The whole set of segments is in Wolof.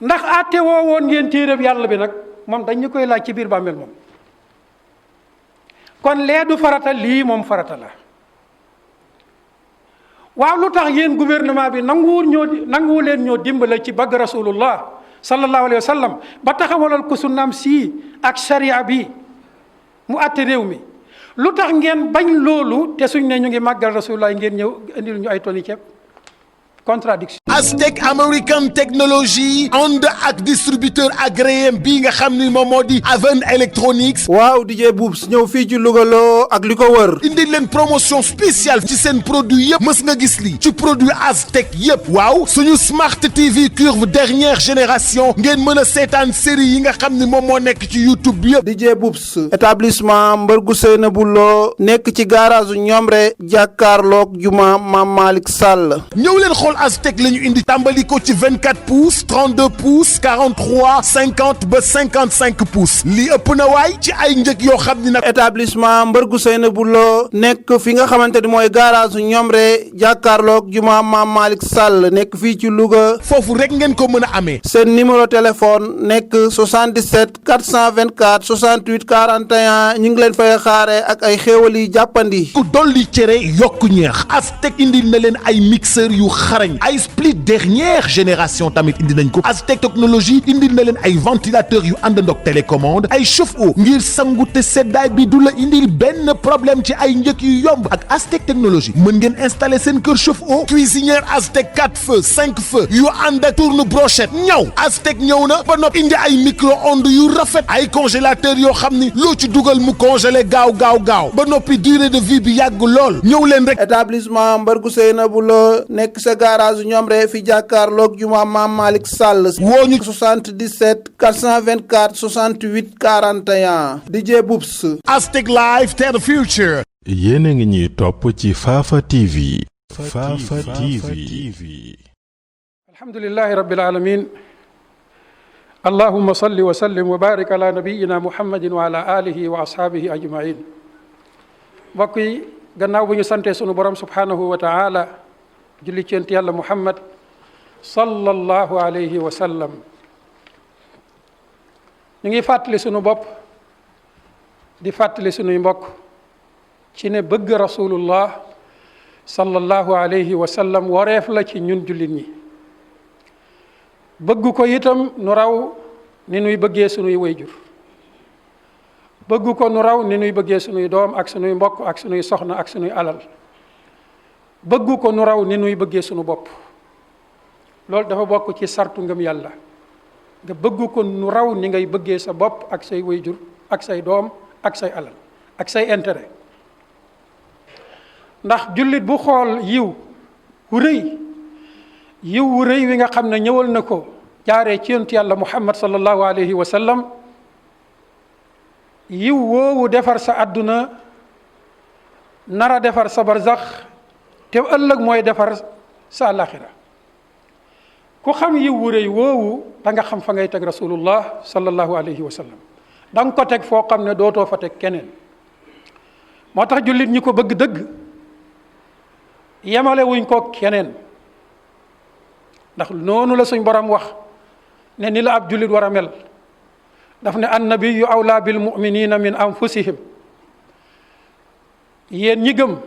ndax àtte woo woon ngeen téereb yàlla bi nag moom dañ ñu koy laaj ci biir bàmmeel moom. kon lee du farata, lii moom farata la. waaw lu tax yéen gouvernement bi nanguwul leen ñoo dimbale ci bëgg rasulullah sallallahu alayhi wa sallam ba taxawalal ko sunnaam sii ak sharia bi mu àtte réew mi? lu tax ngeen bañ loolu te suñ ne ñu ngi màggal rasulullah ngeen ñëw indil ñu ay tonni ceeb? Contradiction. Aztec American Technology ànd ak distributeur agréé bii nga xam ni moom moo di Aven Electronics. waaw DJ Boubs ñëw fii ci Louga ak li ko wër. indi leen promotion spéciale ci seen produit yëpp mës nga gis lii ci produit Aztec yëpp. waaw suñu Smart TV Curve dernière génération ngeen mën a seetaan série yi nga xam ni moom moo nekk ci YouTube bi yëpp. DJ Boubs établissement Mbargu Seynabou Lo nekk ci garage Ñomre jàkkaarloog juma Maam Malick Sall. ñëw leen xool Aztec la ñu indi tàmbali ko ci 24 pouces 32 pouces 43 50 ba 55 pouces lii ëpp na waay ci ay njëg yoo xam ni nag. établissement Mbargu Seynabou Lo nekk fi nga xamante ni mooy garage Ñomre jàkkaarloog juma Maam Malick Sall nekk fii ci Louga. foofu rek ngeen ko mën a amee. seen numéro téléphone nekk 77 424 68 41 ñu ngi leen fay xaare ak ay xéewal yi jàppandi. ku dolli cere yokku ñeex. Aztec indil na leen ay mixeur yu xarañ. ay split dernière génération tamit indi nañ ko. Aztec technologie indil na leen ay ventilateur yu àndandoog télécommande. ay chauffe-eau ngir sangu te seddaay bi du la indil benn problème ci ay njëkk yu yomb. ak Aztec technologie mën ngeen installer seen kër chauffe-eau. cuisinière Aztec 4 feux 5 feux yu ànd ak tourne brochette ñaw. Aztec ñëw na ba noppi indi ay micro-ondes yu rafet. ay congélateur yoo xam ni loo ci dugal mu congelé gaaw ba noppi durée de vie bi yàgg lool. ñëw leen rek. établissement Mbargu Seynabou Lo nekk sa garage Ñomre fi jàkkaarloog juma Maam Malick Sall. woo ñu 77 424 68 41. DJ Boubs. Aztec Live to the future. yéen a ngi ñuy topp ci Fafa TV. Fafa TV. alhamdulillahi rabbil alamin. allahumma salli wa sallim wa barik ala nabiyyina muhammadin wa ala alihi wa ashaabihi ajmain. mbokk yi gannaaw bu ñu sante sunu borom subhanahu wa taala julli ci yonent yàlla muhammad sallallahu alayhi wa sallam. ñu ngi fàttali sunu bopp di fàttali sunuy mbokk ci ne bëgg rasulullah sallallahu alayhi wa sallam wareef la ci ñun jullit ñi. bëgg ko itam nu raw ni nuy bëggee sunuy wayjur. bëgg ko nu raw ni nuy bëggee sunuy doom ak sunuy mbokk ak sunuy soxna ak sunuy alal. bëgg ko nu raw ni nuy bëggee sunu bopp. loolu dafa bokk ci sartu ngëm yàlla. nga bëgg ko nu raw ni ngay bëggee sa bopp ak say wayjur ak say doom ak say alal ak say intérêt. ndax jullit bu xool yiw wu rëy wi nga xam ne ñëwal na ko jaaree ci yonent yàlla muhammad sallallahu alayhi wa sallam. yiw woowu defar sa àdduna nara defar sa barzax te ëllëg mooy defar sa àlaxira. ku xam yiw wu rëy woowu da nga xam fa ngay teg rasulullah sallallahu alayhi wa sallam. da nga ko teg foo xam ne dootoo fa teg keneen. moo tax jullit ñi ko bëgg dëgg yemale wuñ ko keneen. ndax noonu la suñ borom wax ne ni la ab jullit war a mel. daf ne annabiyu awlaa bil muminina min anfusihim. yéen ñi gëm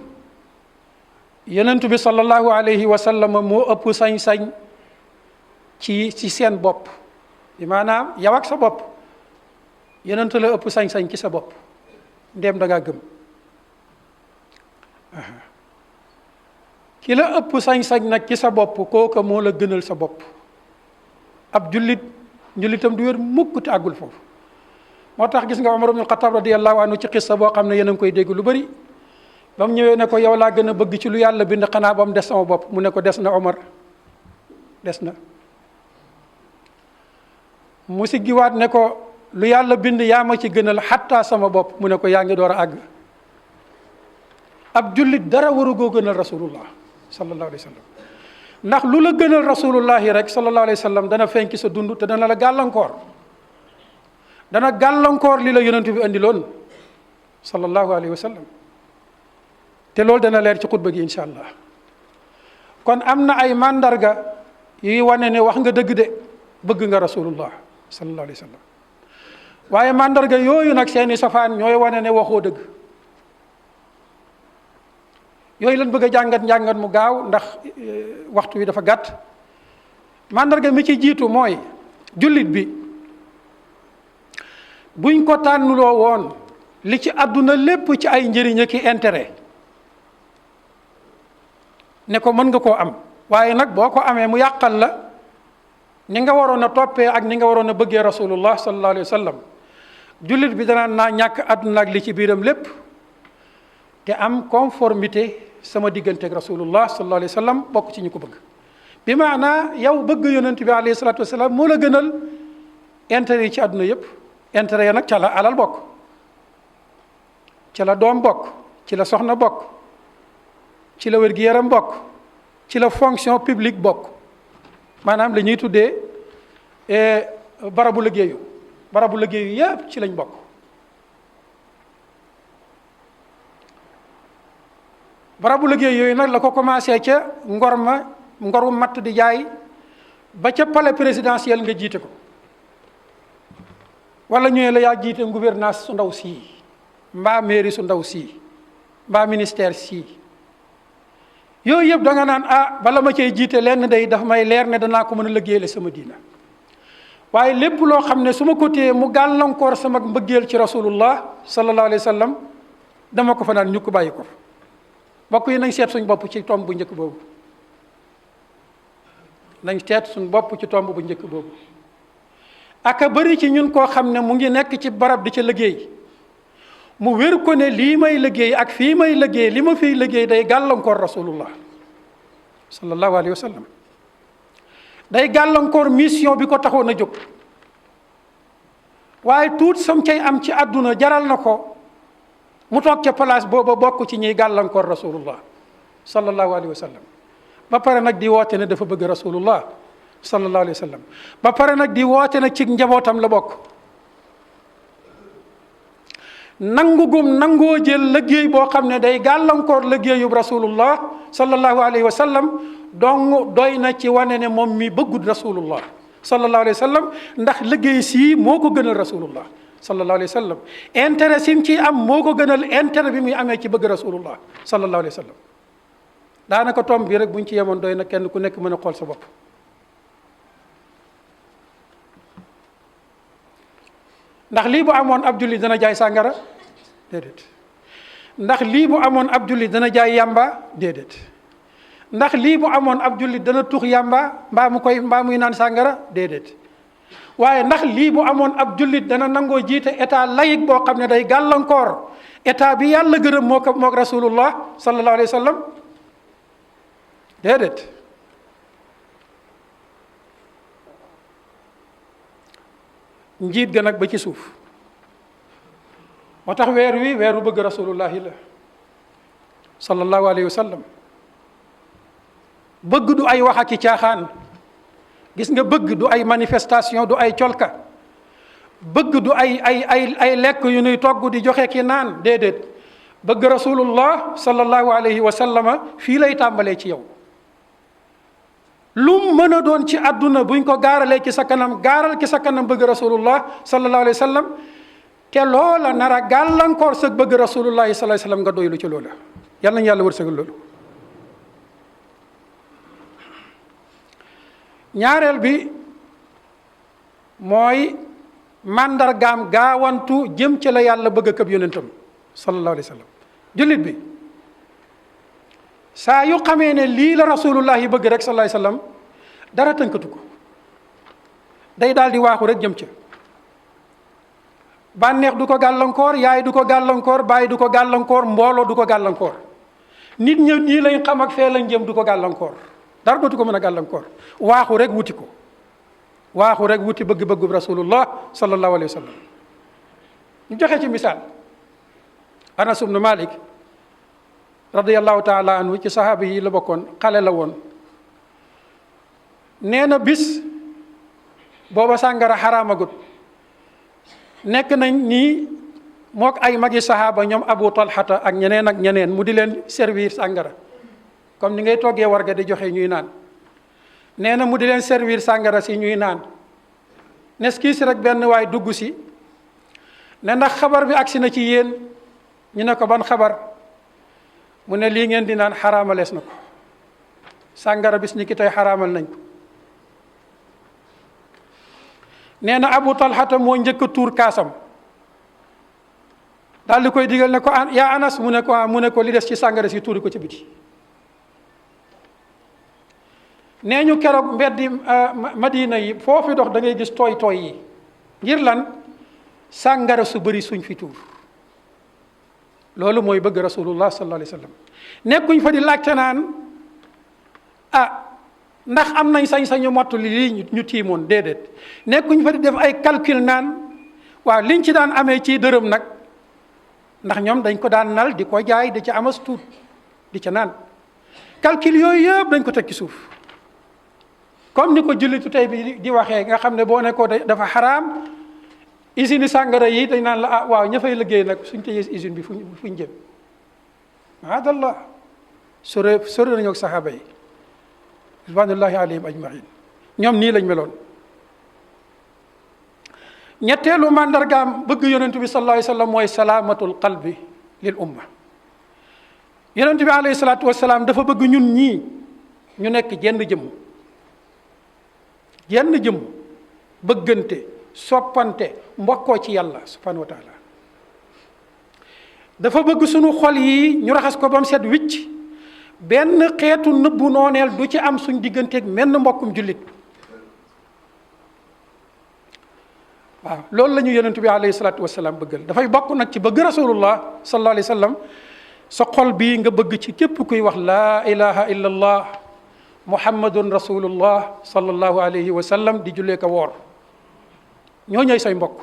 yonent bi sallallahu alayhi wa sallam moo ëpp sañ-sañ ci seen bopp. maanaam yow ak sa bopp yonent la ëpp sañ-sañ ci sa bopp ndéem da ngaa gëm. ki la ëpp sañ-sañ nag ci sa bopp kooka moo la gënal sa bopp. ab njullitam du wér mukk te àggul foofu. moo tax gis nga Umar ibn Xattaab radiyallahu anhu ci xissa boo xam ne yéen a ngi koy dégg lu bëri. ba mu ñëwee ne ko yow laa gën a bëgg ci lu yàlla bind xanaa ba mu des sama bopp mu ne ko des na Omar des na. mu siggiwaat ne ko lu yàlla bind yaa ma ci gënal xattaa sama bopp mu ne ko yaa ngi door a àgg. ab jullit dara waru goo gënal rasulullah sallallahu alayhi wa sallam. ndax lu la gënal rasulullahi rek sallallahu alayhi wa sallam dana feeñ ci sa dund te dana la gàllankoor. dana gàllankoor li la yonent bi andiloon sallallahu alayhi wa sallam. te loolu dana leer ci xutba gi incha allah. kon am na ay mandarga yuy wane ne wax nga dëgg de bëgg nga rasulullah sallallahu alayhi wa sallam. waaye mandarga yooyu nag seeni safaan ñooy wane ne waxoo dëgg. yooyu lañ bëgg a njàngat mu gaaw ndax waxtu wi dafa gàtt. mandarga mi ci jiitu mooy jullit bi buñ ko tànnuloo woon li ci àdduna lépp ci ay njëriñ ak intérêt ne ko mën nga koo am, waaye nag boo ko amee mu yàqal la ni nga waroon a toppee ak ni nga waroon a bëggee rasulullah sallallahu alayhi wa sallam, jullit bi danaan naa ñàkk àdduna ak li ci biiram lépp te am conformité sama diggante ak rasulullah sallallahu alayhi wa sallam, bokk ci ñu ko bëgg. bi maanaa yow bëgg yonent bi alayhi salaatu wasalaam moo la gënal intérêt yi ci àdduna yëpp. intérêt ya nag ca la alal bokk, ci la doom bokk, ci la soxna bokk, ci la wér-gi-yaram bokk, ci la fonction publique bokk, maanaam li ñuy tuddee barabu liggéeyu yëpp ci lañ bokk. barabu liggéey yooyu nag la ko commencé ca ngoru matt di jaay ba ca palais présidentiel nga jiite ko, wala ñu ne la yaa jiite gouvernance su ndaw sii mbaa mairie su ndaw sii mbaa ministère sii. yooyu yëpp da nga naan bala ma cay jiite lenn day dafa may leer ne danaa ko mën a liggéeyale sama diina. waaye lépp loo xam ne su ma ko téye mu gàllankoor sama mbëggeel ci rasulullah sallallahu alayhi wa sallam dama ko fa naan ñu ko bàyyi ko. mbokk yi nañ seet suñ bopp ci tomb bu njëkk boobu. aka bëri ci ñun koo xam ne mu ngi nekk ci barab di ca liggéey mu wér ko ne lii may liggéey ak fii may liggéey li ma fiy liggéey day gàllankoor rasulullah sallallahu alayhi wa sallam, day gàllankoor mission bi ko taxoon a jóg. waaye tuut sam cay am ci àdduna jaral na ko mu toog ca place booba bokk ci ñuy gàllankoor rasulullah sallallahu alayhi wa sallam, ba pare nag di woote ne dafa bëgg rasulullah sallallahu alayhi wa sallam, ba pare nag di woote nag ci njabootam la bokk. nangoo jël liggéey boo xam ne day gàllankoor liggéeyub rasulullah sallallahu alayhi wa sallam dong doy na ci wane ne moom mi bëggul rasulullah sallallahu alayhi wa sallam, ndax liggéey sii moo ko gënal rasulullah sallallahu alayhi wa sallam. intérêt sim ci am moo ko gënal intérêt bi muy amee ci bëgg rasulullah sallallahu alayhi wa sallam. daanaka tomb bi rek buñ ci yemoon doy na kenn ku nekk mën a xool sa bopp. ndax lii bu amoon ab julli dana jaay sàngara déedéet. ndax lii bu amoon ab julli dana jaay yàmba déedéet. ndax lii bu amoon ab julli dana tux yàmba mbaa muy naan sàngara déedéet. waaye ndax lii bu amoon ab jullit dana nangoo jiite état laïque boo xam ne day gàllankoor état bi yàlla gërëm mook rasulullah sallallahu alayhi wa sallam déedéet. njiit ga nag ba ci suuf. moo tax weer wi weeru bëgg rasulullahi la sallallahu alayhi wa sallam. bëgg du ay wax ak i caaxaan. gis nga bëgg du ay manifestation du ay colka. bëgg du ay lekk yu nuy togg di joxe ki naan déedéet. bëgg rasulullah sallallahu alayhi wa sallama fii lay tàmbalee ci yow. lu mën a doon ci àdduna buñ ko gaaralee ci sa kanam gaaral ci sa kanam bëgg rasulullah sallallahu alayhi wa sallam te loola nar a gàllankoor sa bëgg rasulullah sallallahu alayhi wa sallam nga doylu ci loola. yal nañu yàlla wërsëgal loolu. ñaareel bi mooy màndargaam gaawantu jëm ci la yàlla bëgg a këb yonentam sallallahu alayhi wa sallam. jullit bi saa yu xamee ne lii la rasulullah yi bëgg rek sallallahu alayhi wa sallam dara tënkatu ko day daal di waaxu rek jëm ca. bànneex du ko gàllankoor, yaay du ko gàllankoor, baay du ko gàllankoor, mbooloo du ko gàllankoor, nit ñi nii lañ xam ak fee lañ jëm du ko gàllankoor, dara dootu ko mën a gàllankoor. waaxu rek wuti ko, waaxu rek wuti bëgg-bëggu rasulullah sallallahu alayhi wa sallam. ñu joxe ci misaal Anas ibnu Malik radiyallahu taala anhu, ci sahaaba yi la bokkoon, xale la woon. nee na bis booba sàngara xaraamagut, nekk nañ nii mook ay magi sahaaba ñoom Abu Talhata ak ñeneen mu di leen servir sàngara comme ni ngay toggee warga di joxe ñuy naan. nee na mu di leen servir sàngara si ñuy naan nes kii si rek benn waay dugg si ne ndax xabar bi agsi na ci yéen ñu ne ko ban xabar mu ne lii ngeen di naan xaraamalees na ko sàngara bis ni ki tey xaraamal nañ ko nee na Abu Talhata moo njëkk a tuur kaasam daal di koy digal ne ko yaa Anas mu ne ko li des ci sàngara si tuuri ko ci biti nee ñu keroog mbeddi Madina yi foofu dox da ngay gis tooy tooy yi ngir lan sàngara su bëri suñ fi tuur loolu mooy bëgg rasulullah sallallahu alayhi wa sallam nekkuñ fa di laajte naan ndax am nañ sañ-sañu mottali lii ñu tiimoon déedéet nekkuñ fa di def ay calcul naan waaw liñ ci daan amee ci dërëm nag ndax ñoom dañ ko daan nal di ko jaay di ca amas tuut di ca naan calcul yooyu yëpp dañ ko teg ci suuf comme ni ko jullitu tey bi di waxee nga xam ne boo ne ko dafa xaraam usine sàngara yi dañ naan la waaw ña fay liggéey nag suñ tëjee usine bi fuñ jëm maadallah sore nañu ak saxaaba yi ridwanullahi alayhim ajmain ñoom nii lañ meloon ñetteelu màndargaam bëgg yonentu bi sallallahu alayhi wa sallam mooy salaamatul qalbi lil umma yonentu bi alayhi salaatu wasalaam dafa bëgg ñun ñii ñu nekk jenn jëmm bëggante soppante mbokkoo ci yàlla subhanahu wa taala dafa bëgg sunu xol yi ñu raxas ko ba mu set wicc benn xeetu nëbbu nooneel du ci am suñ digganteeg menn mbokkum jullit waaw loolu la ñu yonent bi alayhi salaatu wasalaam bëggal dafay bokk nag ci bëgg rasulullah sallallahu alayhi wa sallam sa xol bii nga bëgg ci képp kuy wax laa ilaha illa allah muhammadun rasulullah sallallahu alayhi wa sallam di jullee ko woor ñoo ñooy say mbokk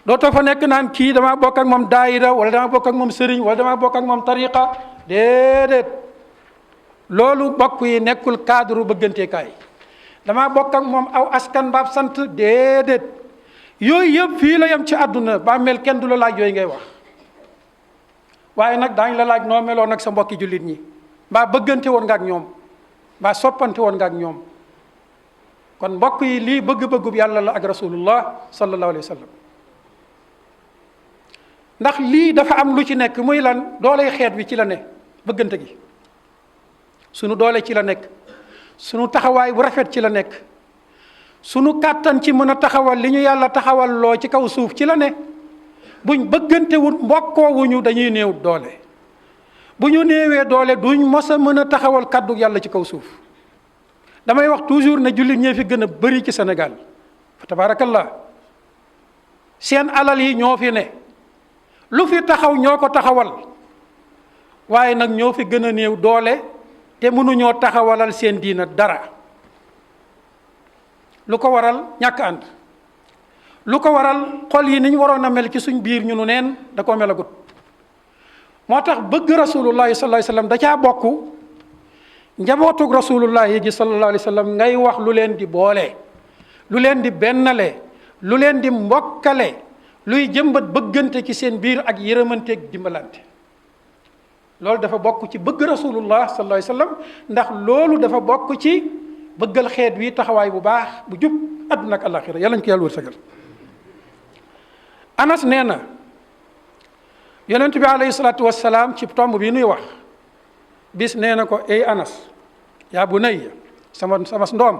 dootoo fa nekk naan kii damaa bokk ak moom daayira wala damaa bokk ak moom sëriñ wala damaa bokk ak moom tariqa déedéet loolu bokk yi nekkul cadre bëgganteekaay damaa bokk ak moom aw askan baab sant déedéet yooyu yëpp fii la yem ci àdduna ba mel kenn du la laaj yooyu ngay wax waaye nag daañu la laaj noo meloon ak sa mbokki jullit ñi mbaa bëggante woon nga ak ñoom mbaa soppante woon nga ak ñoom kon mbokk yi lii bëgg-bëggub yàlla la ak rasulullah sallallahu alayhi wa sallam ndax lii dafa am lu ci nekk muy lan dooley xeet wi ci la ne bëggante gi sunu doole ci la nekk sunu taxawaay bu rafet ci la nekk sunu kàttan ci mën a taxawal li ñu yàlla taxawal loo ci kaw suuf ci la ne buñ bëggantewul mbokkoowuñu dañuy néew doole bu ñu néewee doole duñ mos a mën a taxawal kàddu yàlla ci kaw suuf damay wax toujours ne jullit ñee fi gën a bëri ci Sénégal fa tabarakallah seen alal yi ñoo fi ne lu fi taxaw ñoo ko taxawal waaye nag ñoo fi gën a néew doole te mënuñoo taxawalal seen diina dara lu ko waral ñàkk ànd lu ko waral xol yi ni ñu waroon a mel ci suñ biir ñu nu neen da koo melagut moo tax bëgg rasulullahi sallallahu alayhi wa sallam da caa bokk njabootug rasulullahi ji sallallahu alayhi wa sallam ngay wax lu leen di boole lu leen di bennale lu leen di mbokkale luy jëmbat bëggante ci seen biir ak yërëmanteeg dimbalante loolu dafa bokk ci bëgg rasulullah sallallahu alayhi wa sallam ndax loolu dafa bokk ci bëggal xeet wi taxawaay bu baax bu jub àdduna ak àllaaxira yàlla ñu ko yàlla wërsëgal Anas nee na yonent bi alayhi salaatu wassalaam ci tomb bi nuy wax bis nee na ko ey Anas yaa bunayya sama ndoom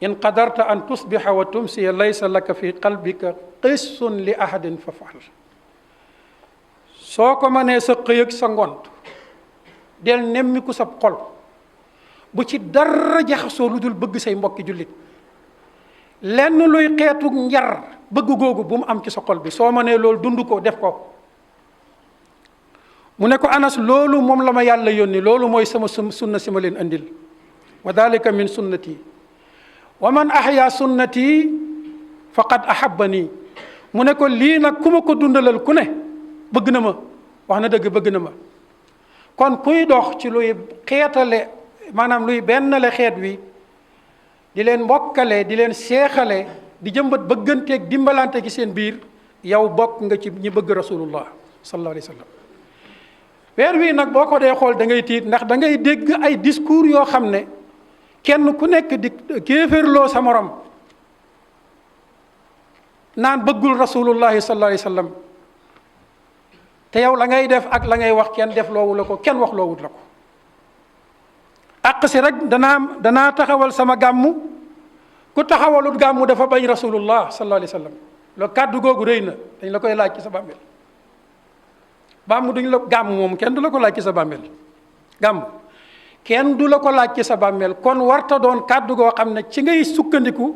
in qadarta an tusbiha wa tumsiya laysa laka fi qalbika qissun li ahadin fa faal soo ko mënee sa xëy ak sa ngont del nemmiku sa xol bu ci dara jaxasoo lu dul bëgg say mbokki jullit lenn luy xeetu njar bëgg googu bu mu am ci sa xol bi soo mënee loolu dund ko def ko mu ne ko Anas loolu moom la ma yàlla yónni loolu mooy sama sunna si ma leen andil wa dalika min sunnati wa man ahya sunnati faqad ahabbani mu ne ko lii nag ku ma ko dundalal ku ne bëgg na ma wax na dëgg bëgg na ma kon kuy dox ci luy xeetale maanaam luy bennale xeet wi di leen mbokkale di leen seexale di jëmbat bëgganteeg dimbalante ci seen biir yow bokk nga ci ñi bëgg rasulullah sallallahu alayhi wa sallam weer wi nag boo ko dee xool da ngay tiit ndax da ngay dégg ay discours yoo xam ne kenn ku nekk di kéeférloo sa morom naan bëggul rasulullahi sallallahu alayhi wa sallam te yow la ngay def ak la ngay wax kenn def loowu la ko kenn wax loowut la ko. àq si rek danaa taxawal sama gàmmu ku taxawalut gàmmu dafa bañ rasulullah sallallahu alayhi wa sallam loolu kàddu googu rëy na dañ la koy laaj ci sa bàmmeel. duñ la gàmm moom kenn du la ko laaj ci sa bàmmeel gàmm kenn du la ko laaj ci sa bàmmeel kon warta doon kàddu goo xam ne ci ngay sukkandiku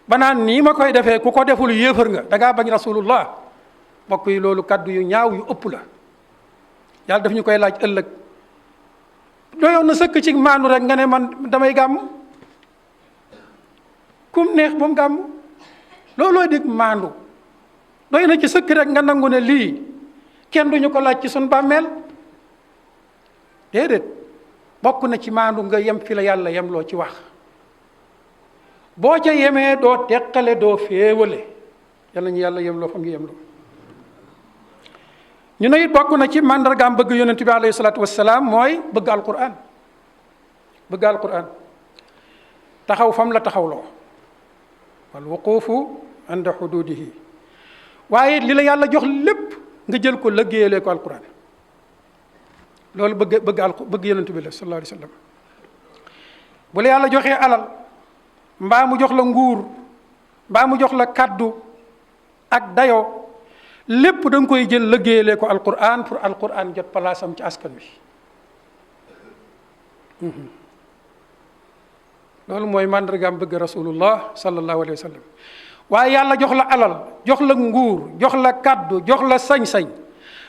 ba naan nii ma koy defee ku ko deful yéefar nga da ngaa bañ rasulullah. mbokk yi loolu kàddu yu ñaaw yu ëpp la yàlla daf ñu koy laaj ëllëg doyoon na sëkk ci maandu rek nga ne man damay gàmm kum neex ba mu gàmm looloo dig maandu doy na ci sëkk rek nga nangu ne lii kenn duñu ko laaj ci sun bàmmeel déedéet bokk na ci maandu nga yem fi la yàlla yem loo ci wax boo ca yemee doo teqale doo féewale yàlla ñu yàlla yem loo fam ngi yem loo ñu ne it bokk na ci màndargaam bëgg yonent bi alayhi salaatu wassalaam mooy bëgg alquran taxaw fam la taxawloo wal wuquufu inda xududihi waaye li la yàlla jox lépp nga jël ko lëggéeyalee ko alquran loolu bëgg yonent bi la sallallahu alayhi wa sallam bu la yàlla joxee alal mbaa mu jox la nguur mbaa mu jox la kaddu ak dayoo lépp da nga koy jël lëggéeyalee ko alquran pour alquran jot palaasam ci askan wi loolu mooy màndargaam bëgg rasulullah sallallahu alayhi wa sallam waaye yàlla jox la alal jox la nguur jox la kaddu jox la sañ-sañ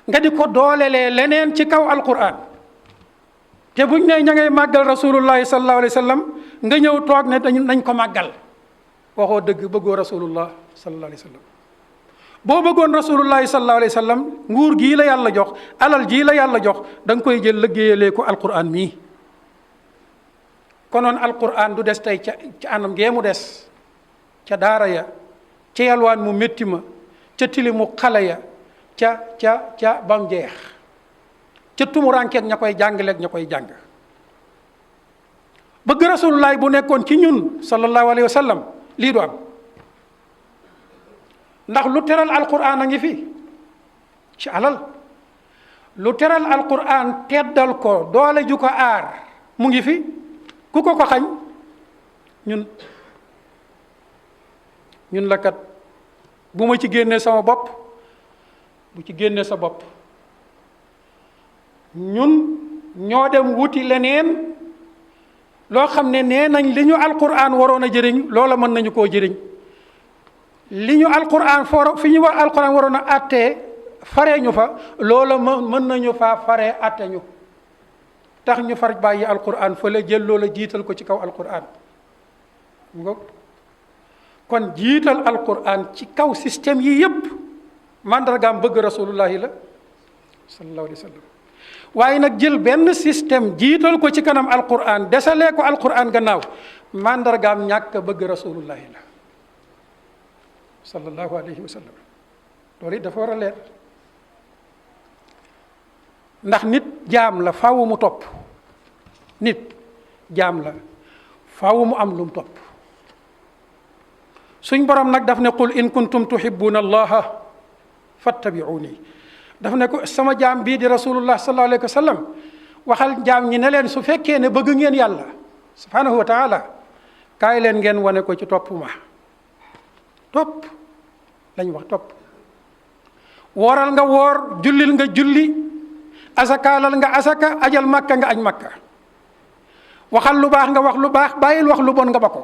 nga di ko doolelee leneen ci kaw alquran te buñ ne ña ngay màggal rasulullahi sallallahu alayhi wa sallam nga ñëw toog ne nañ ko màggal waxoo dëgg bëggoo rasulullah sallallahu alayhi wa sallam boo bëggoon rasulullahi sallallahu alayhi wa sallam nguur gii la yàlla jox alal jii la yàlla jox da nga koy jël liggéeyalee ko alquran mii konoon alquran du des tey ca anam gee mu des ca daara ya ca yalwaan mu métti ma ca tilimu xale ya ca bam jeex ca tumurankeeg ña koy jàngaleeg ña koy jàng bëgg rasulullahi bu nekkoon ci ñun sallallahu alayhi wa sallam lii du am ndax lu teral alquran a ngi fi ci alal lu teral alquran teddal ko doole ju ko aar mu ngi fi ku ko xañ ñun la kat bu ma ci génnee sama bopp bu ci génnee sa bopp ñun ñoo dem wuti leneen loo xam ne nee nañ li ñu alquran waroon a jëriñ loola mën nañu koo jëriñ li ñu alquran fi ñu war alquran waroon a attee faree ñu fa loola mën nañu faa faree atte ñu tax ñu far bàyyi alquran fële jël loola jiital ko ci kaw alquran kon jiital alquran ci kaw système yi yépp mandargaam bëgg rasulullahi la sallallahu alayhi wa sallam waaye nag jël benn système jiital ko ci kanam alquran desalee ko alquran gannaaw mandargaam ñàkk bëgg rasulullahi la sallallahu alayhi wa sallam loolu it dafa war a leer ndax nit jaam la faaw mu topp nit jaam la faaw mu am lu mu topp suñ borom nag daf ne qul in kuntum tuhibbuna allaha fattabi'uni daf ne ko sama jaam bii di rasulullah sallallahu alayhi wa sallam waxal jaam ñi ne leen su fekkee ne bëgg ngeen yàlla subhanahu wa taala kaay leen ngeen wane ko ci topp ma topp lañ wax topp wooral nga woor jullil nga julli asakaalal nga asaka ajal makka nga aj makka waxal lu baax nga wax lu baax bàyyil wax lu bon nga ba ko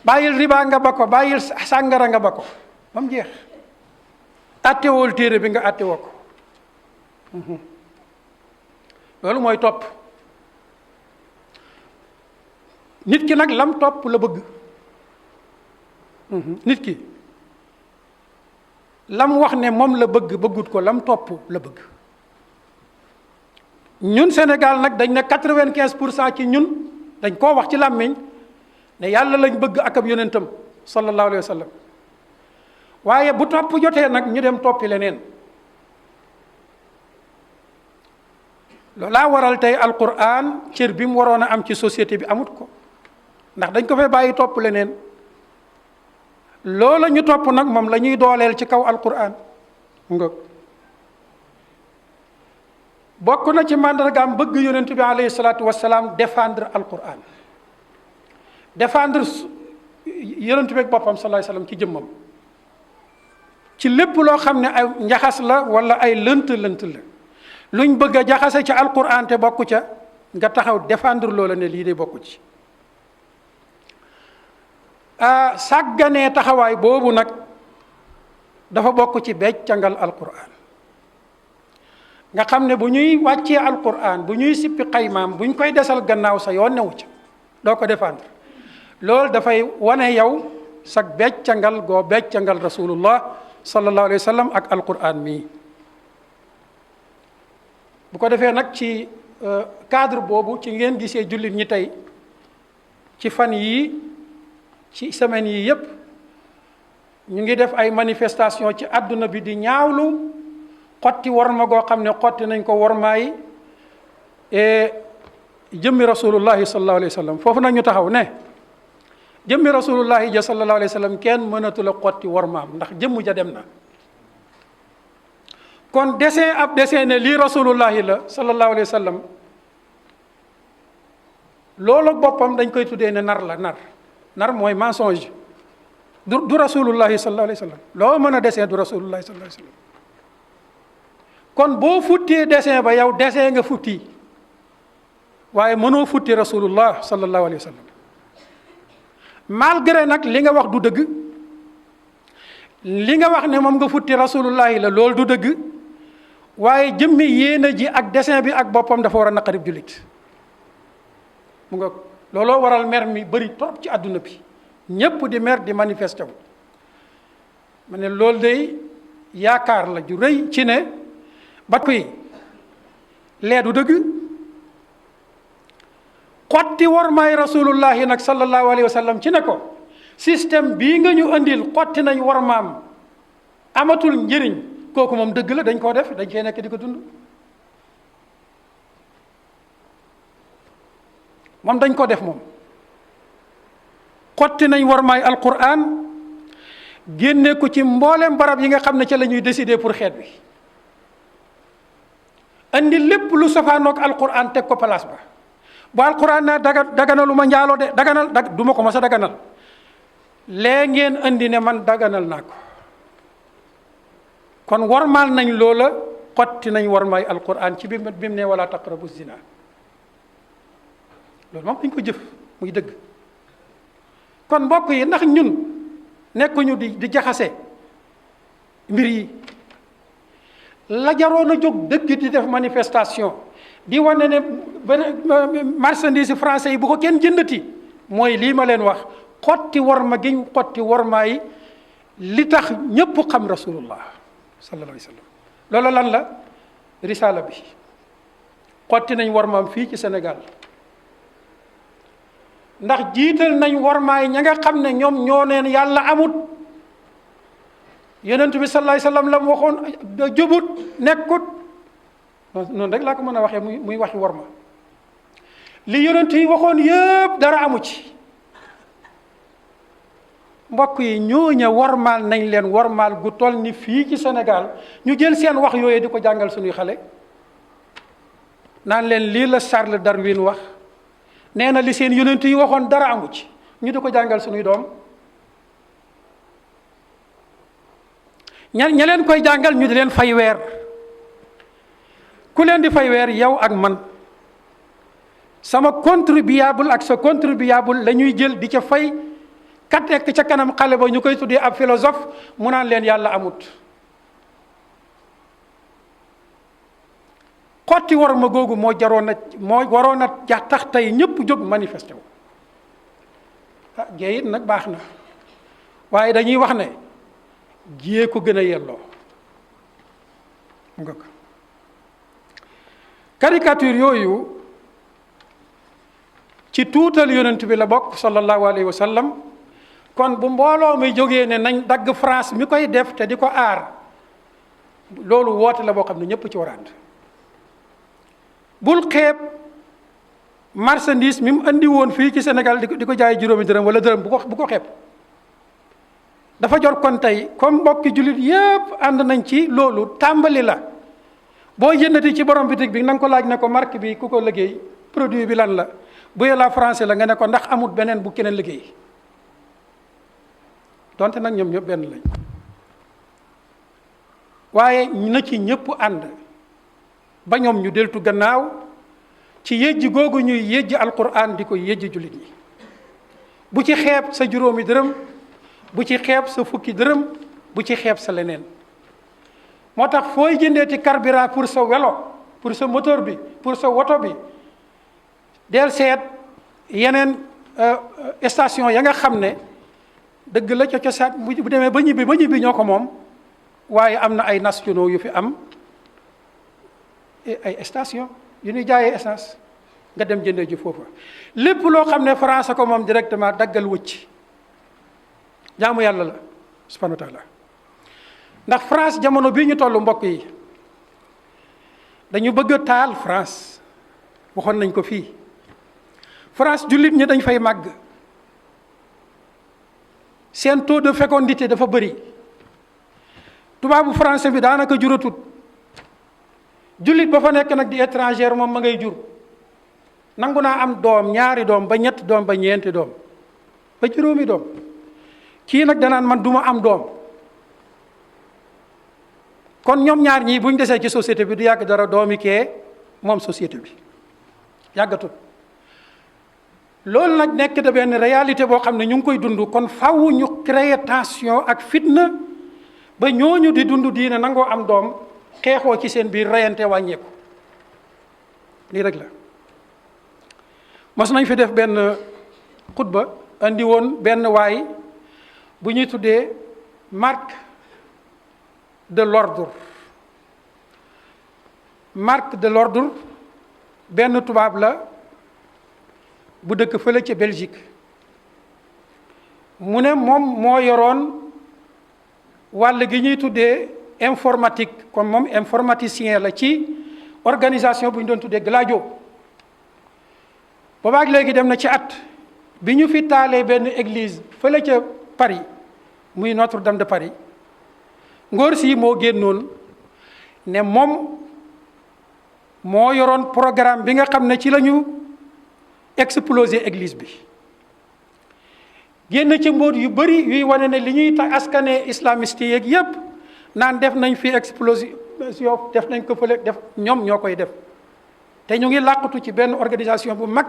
bàyyil riba nga ba ko bàyyil sàngara nga ba ko ba mu jeex attewool téere bi nga attewoo ko loolu mooy topp nit ki nag lam topp la bëgg nit ki lam wax ne moom la bëgg bëggut ko lam topp la bëgg ñun Sénégal nag dañ ne 95% ci ñun dañ koo wax ci làmmiñ ne yàlla lañ bëgg ak ab yonentam sallallahu alayhi wa sallam waaye bu topp jotee nag ñu dem toppi leneen loolaa waral tey alquran cër bi mu waroon a am ci société bi amut ko ndax dañ ko fay bàyyi topp leneen loola ñu topp nag moom la ñuy dooleel ci kaw alquran nga bokk na ci màndargaam bëgg yonent bi alayhi salaatu wassalaam défendre alquran défendre yonent bi ak boppam sallallahu alayhi wasallam ci jëmmam ci lépp loo xam ne ay njaxas la wala ay lënt la luñ bëgg a jaxase ci alquran te bokku ca nga taxaw défendre loola ne lii de bokku ci sàgganee taxawaay boobu nag dafa bokk ci beccangal alquran nga xam ne bu ñuy wàccee alquran bu ñuy sippi xaymaam bu ñu koy desal gannaaw sa yoon newu ca doo ko défendre loolu dafay wane yow sag beccangal goo beccangal rasulullah sallallahu alayhi wa sallam ak alquran mii bu ko defee nag ci cadre boobu ci ngeen gisee jullit ñi tey ci fan yii ci semaines yii yépp ñu ngi def ay manifestation ci àdduna bi di ñaawlu xotti worma goo xam ne xotti nañ ko wormaay jëmmi rasulullahi sallallahu alayhi wa sallam foofu nag ñu taxaw ne jëmmi rasulullahi ja sallallahu alayhi wa sallam kenn mënatu la xotti wormaam ndax jëmm ja dem na kon dessin ab dessin ne lii rasulullahi la sallallahu alayhi wa sallam loolu boppam dañ koy tuddee ne nar la nar mooy mensonge du rasulullahi sallallahu alayhi wa sallam loo mën a dessin du rasulullahi sallallahu alayhi wa sallam kon boo futtee dessin ba yow dessin nga futti waaye mënoo futti rasulullah sallallahu alayhi wa sallam malgré nag li nga wax du dëgg li nga wax ne moom nga futti rasulullahi la loolu du dëgg waaye jëmmi yéena ji ak dessin bi ak boppam dafa war a naqarib jullit mu nga looloo waral mer mi bëri trop ci àdduna bi ñépp di mer di manifesté wu ma ne loolu day yaakaar la ju rëy ci ne ba koy lee du dëgg xotti wormaay rasulullahi nag sallallahu alayhi wa sallam ci ne ko système bii nga ñu andil xotti nañ wormaam amatul njëriñ kooku moom dëgg la dañ koo def dañ cee nekk di ko dund moom dañ ko def moom xotti nañ wormaay alquran génne ko ci mboolem barab yi nga xam ne ca la ñuy décider pour xeet bi andi lépp lu safaanoog alquran teg ko place ba bu alquran ne daganalu ma njaaloo de daganal du ma ko mas a daganal lee ngeen andi ne man daganal naa ko kon warmaal nañ loola xotti nañ warmaay alquran ci bi mu ne wala taqrabu zina loolu moom dañ ko jëf muy dëgg kon mbokk yi ndax ñun nekkuñu di jaxase mbir yi la jaroon a jóg dëgg di def manifestation di wane ne marchandise français yi bu ko kenn jëndati mooy lii ma leen wax xotti worma giñ xotti wormaa yi li tax ñépp xam rasulullah sallallahu alayhi wa sallam loolu lan la risala bi xotti nañ wormaam fii ci Sénégal ndax jiital nañ wormaay ña nga xam ne ñoom ñoo neen yàlla amut yonent bi sallallahu alayhi wa sallam la mu waxoon jubut nekkut noonu rek laa ko mën a waxee muy waxi worma li yonent yi waxoon yëpp dara amu ci mbokk yi ñooña wormaal nañ leen wormaal gu toll ni fii ci Sénégal ñu jël seen wax yooyu di ko jàngal suñuy xale naan leen lii la Charles Darwin wax nee na li seen yonent yi waxoon dara amu ci ñu di ko jàngal suñuy doom ña leen koy jàngal ñu di leen fay weer ku leen di fay weer yow ak man sama contribuable ak sa contribuable la ñuy jël di ca fay kat nekk ca kanam xale ba ñu koy tuddee ab philosophe mu naan leen yàlla amut xotti war ma googu moo waroon a tax tey ñëpp jóg manifesté wu géey it nag baax na waaye dañuy wax ne jiyee ko gën a yelloo nga ko caricature yooyu ci tuutal yonent bi la bokk sallallahu alayhi wa sallam kon bu mbooloo mi jógee ne nañ dagg France mi koy def te di ko aar loolu woote la boo xam ne ñëpp ci war a ànd bul xeeb marchandise mi mu andi woon fii ci Sénégal di ko jaay juróomi dërëm wala dërëm bu ko xeeb dafa jot kon tey comme mbokki jullit yépp ànd nañ ci loolu tàmbali la boo jëndati ci borom bitig bi na nga ko laaj ne ko marque bi ku ko liggéey produit bi lan la bu la français la nga ne ko ndax amut beneen bu keneen liggéey donte nag ñoom ñëpp benn lañ waaye na ci ñëpp ànd ba ñoom ñu deltu gannaaw ci yëjj googu ñuy yëjj alquran di ko yëjj jullit ñi bu ci xeeb sa juróomi dërëm bu ci xeeb sa fukki dërëm bu ci xeeb sa leneen moo tax fooy jëndeeti carburant pour sa welo pour sa moteur bi pour sa woto bi del seet yeneen station ya nga xam ne dëgg la ca cosaan bu demee ba ñibbi ñoo ko moom waaye am na ay nationaux yu fi am ay station yu ñuy jaayee essence nga dem jëndee ji foofa lépp loo xam ne France ko moom directement daggal wëcc jaamu yàlla la subhanahu wa taala ndax France jamono bii ñu toll mbokk yi dañu bëgg a taal France waxoon nañ ko fii France jullit ñi dañ fay màgg seen taux de fécondité dafa bëri tubaabu français bi daanaka juratut jullit ba fa nekk nag di étranger moom ma ngay jur nangu naa am doom ñaari doom ba ñetti doom ba ñeenti doom ba juróomi doom kii nag danaan man duma am doom kon ñoom ñaar ñii buñ desee ci société bi du yàgg dara doomi kee moom société bi yàggatut loolu nag nekk da benn réalité boo xam ne ñu ngi koy dund kon faw ñu créer tension ak fitna ba ñooñu di dund diine nangoo am doom xeexoo ci seen biir reyante wàññeeku lii rek la mos nañ fi def benn xutba andi woon benn waay bu ñuy tuddee marque de l'ordre marque de l'ordre benn tubaab la bu dëkk fële ca Belgique mu ne moom moo yoroon wàll gi ñuy tuddee informatique comme moom informaticien la ci organisation bu ñu doon tuddee Gladio boobaak léegi dem na ci at bi ñu fi taalee benn église fële ca Paris muy Notre-Dame de Paris ngóor si moo génnoon ne moom moo yoroon programme bi nga xam ne ci la ñu explosé église bi génn ci mbóot yu bëri yuy wane ne li ñuy tax askane islamiste yeeg yépp naan def nañ fi explosion def nañ ko fële def ñoom ñoo koy def te ñu ngi làqatu ci benn organisation bu mag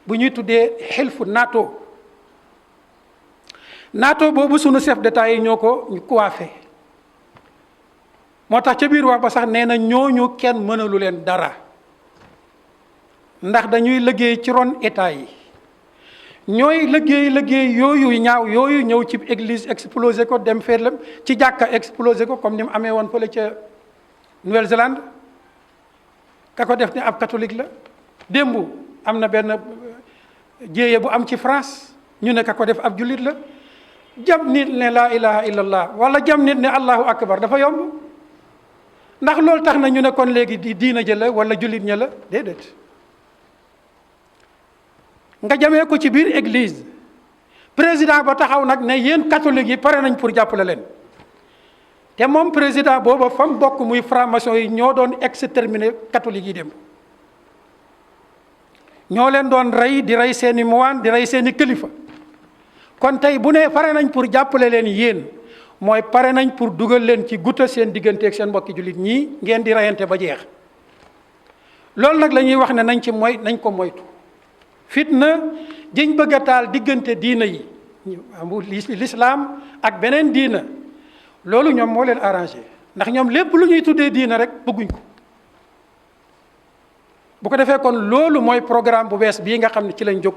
bu ñuy tuddee xilfu NATO boobu sunu chef d'état yi ñoo ko ñu coiffé moo tax ca biir wax ba sax nee na ñooñu kenn mënalu leen dara ndax dañuy liggéey ci ron état yi ñooy liggéey yooyu ñaaw yooyu ñëw ci église explosé ko dem feelam ci jàkka explosé ko comme ni mu amee woon fële ca Nouvelle-Zélande ka ko def ne ab catholique la démb am na benn jéeye bu am ci France ñu ne ka ko def ab jullit la jam nit ne laa ilaha illallah wala jam nit ne allahu akbar dafa yomb ndax loolu tax na ñu ne kon léegi di diina jël la wala jullit ña la déedéet nga jamee ko ci biir église président ba taxaw nag ne yéen catholique yi pare nañ pour jàppale leen te moom président booba fam bokk muy franc-maçon yi ñoo doon exterminer catholique yi dem ñoo leen doon rey di rey seeni moine di rey seeni kilifa kon tey bu ne pare nañ pour jàppale leen yéen mooy pare nañ pour dugal leen ci gutta seen digganteeg seen mbokki jullit ñii ngeen di reyante ba jeex loolu nag la ñuy wax ne nañ ko moytu fitna jiñ bëgg a taal diggante diina yi l'islam ak beneen diina loolu ñoom moo leen arrangé ndax ñoom lépp lu ñuy tuddee diina rek bëgguñ ko bu ko defee kon loolu mooy programme bu bees bii nga xam ne ci lañ jóg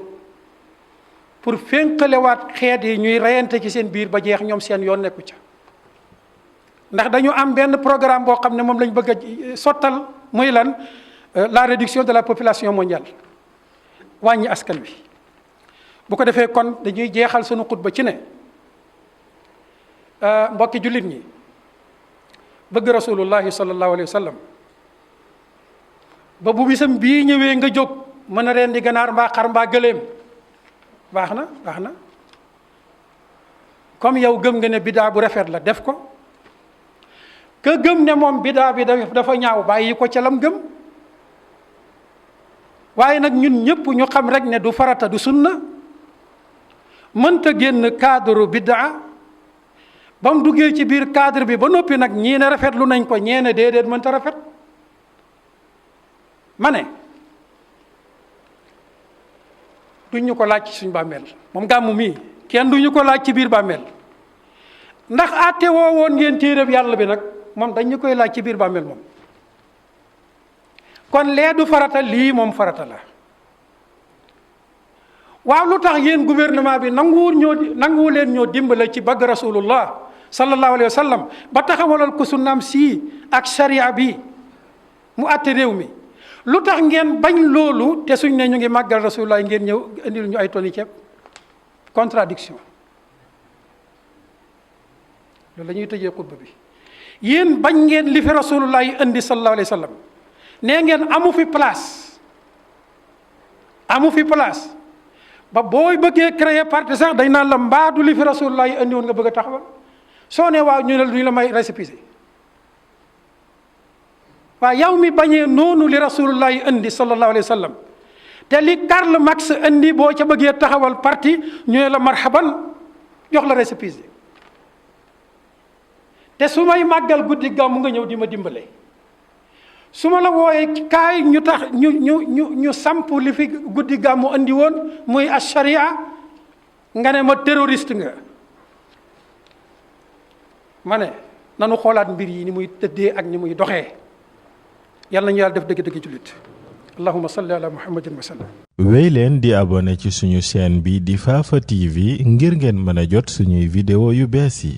pour fénqalewaat xeet yi ñuy reyante ci seen biir ba jeex ñoom seen yoon nekku ca ndax dañu am benn programme boo xam ne moom lañ bëgg a sottal muy lan la réduction de la population mondiale wàññi askan wi bu ko defee kon dañuy jeexal sunu xutba ci ne mbokki jullit ñi bëgg rasulullahi sallallahu alayhi wa sallam ba bu bisam bii ñëwee nga jóg mën a reen di ganaar mbaa xar mbaa gëléem baax na comme yow gëm nga ne bidaa bu rafet la def ko ka gëm ne moom bidaa bi dafa ñaaw bàyyi ko ca lam gëm waaye nag ñun ñëpp ñu xam rek ne du farata du sunna mënta génn cadre bidaa ba mu duggee ci biir cadre bi ba noppi nag ñii ne rafetlu nañ ko ñee ne déedéet mënta rafet ma ne duñ ñu ko laaj ci suñu bàmmeel moom gàmmu mii kenn duñu ko laaj ci biir bàmmeel ndax àtte woo woon ngeen téereb yàlla bi nag moom dañ ñu koy laaj ci biir bàmmeel moom kon lee du farata lii moom farata la waaw lu tax yéen gouvernement bi nanguwu leen ñoo dimbale ci bëgg rasulullah sallallahu alayhi wa sallam ba taxawalal ko sunnaam sii ak sharia bi mu àtte réew mi lu tax ngeen bañ loolu te suñ ne ñu ngi màggal rasulullah ngeen ñëw indil ñu ay toni ceeb contradiction loolu la ñuy tëjee xutba bi yéen bañ ngeen li fi rasulullah yi indi sallallahu alayhi wa sallam nee ngeen amu fi place ba booy bëggee créer parti sax dañ naan la mbaadu li fi rasulullah yi indi woon nga bëgg a taxawal soo ne waaw ñu ne duñu la may récépissé waaw yow mi bañee noonu li rasulullah yi indi sallallahu alayhi wa sallam te li Karl Marx indi boo ca bëggee taxawal parti ñu ne la marhaban jox la récépissé te su may màggal guddi gàmmu nga ñëw di ma dimbale su ma la wooyee kaay ñu tax ñu samp li fi guddi gàmmu andi woon muy asharia nga ne ma terroriste nga ma ne nanu xoolaat mbir yi ni muy tëddee ak ni muy doxee yàlla nañu yàlla def dëgg-dëgg jullit allahumma salli ala muhammadin wa sallam. wéy leen di abonné ci suñu chaîne bi di Fafa TV ngir ngeen mën a jot suñuy vidéo yu bees yi.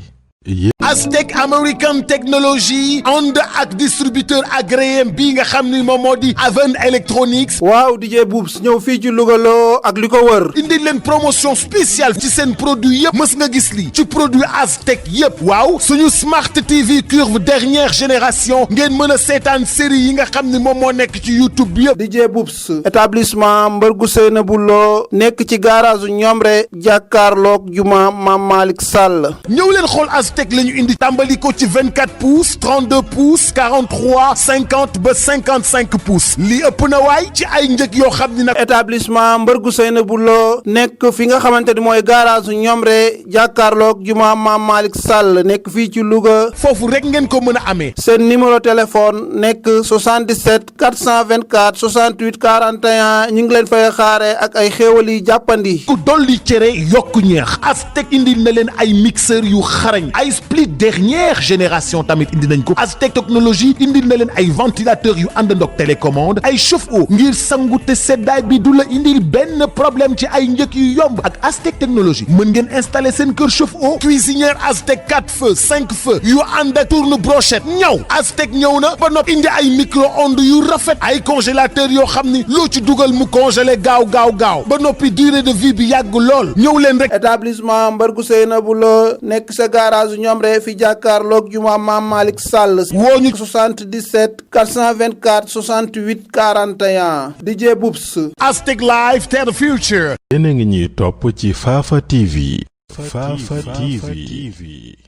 Aztec American Technology ànd ak distributeur agréé bii nga xam ni moom moo di Aven Electronics. waaw DJ Boubs ñëw fii ci Louga loo ak li ko wër. indi leen promotion spéciale ci seen produit yëpp mës nga gis lii ci produit Aztec yëpp. waaw suñu Smart TV curve dernière génération ngeen mën a seetaan série yi nga xam ni moom moo nekk ci YouTube bi yëpp. DJ Boubs établissement Mbargu Seynabou Lo nekk ci garage Ñomre jàkkaarloog juma Maam Malick Sall. ñëw leen xool Aztec lañu indi tàmbali ko ci 24 pouces 32 pouces 43 50 ba 55 pouces lii ëpp na waay ci ay njëg yoo xam ni nag. établissement Mbargu Seynabou Lo nekk fi nga xamante ni mooy garage Ñomre jàkkaarloog juma Maam Malick Sall nekk fii ci Louga. foofu rek ngeen ko mën a amee. seen numéro téléphone nekk 77 424 68 41 ñu ngi leen fay xaare ak ay xéewal yi jàppandi. ku dolli cere yokku ñeex Aztec indil na leen ay mixeur yu xarañ ay split dernière génération tamit indi nañ ko. Aztec technologie indil na leen ay ventilateur yu àndandoog télécommande ay chauffe-eau ngir sangu te seddaay bi du la indil benn problème ci ay njëkk yu yomb ak Aztec technologie mën ngeen installer seen kër chauffe-eau cuisinière Aztec 4 feux 5 feux yu ànd ak tourne brochette ñaw Aztec ñëw na ba noppi indi ay micro-ondes yu rafet ay congélateur yoo xam ni loo ci dugal mu congelé gaaw ba noppi durée de vie bi yàgg lool ñëw leen rek. établissement Mbargu Seynabou Lo nekk sa garage Ñomre fi jàkkaarloog juma Maam Malick Sall. woo ñu 77 424 68 41 DJ Boubs. Aztec Live to the future. yéen a ngi ñuy topp ci Fafa TV. Fafa TV.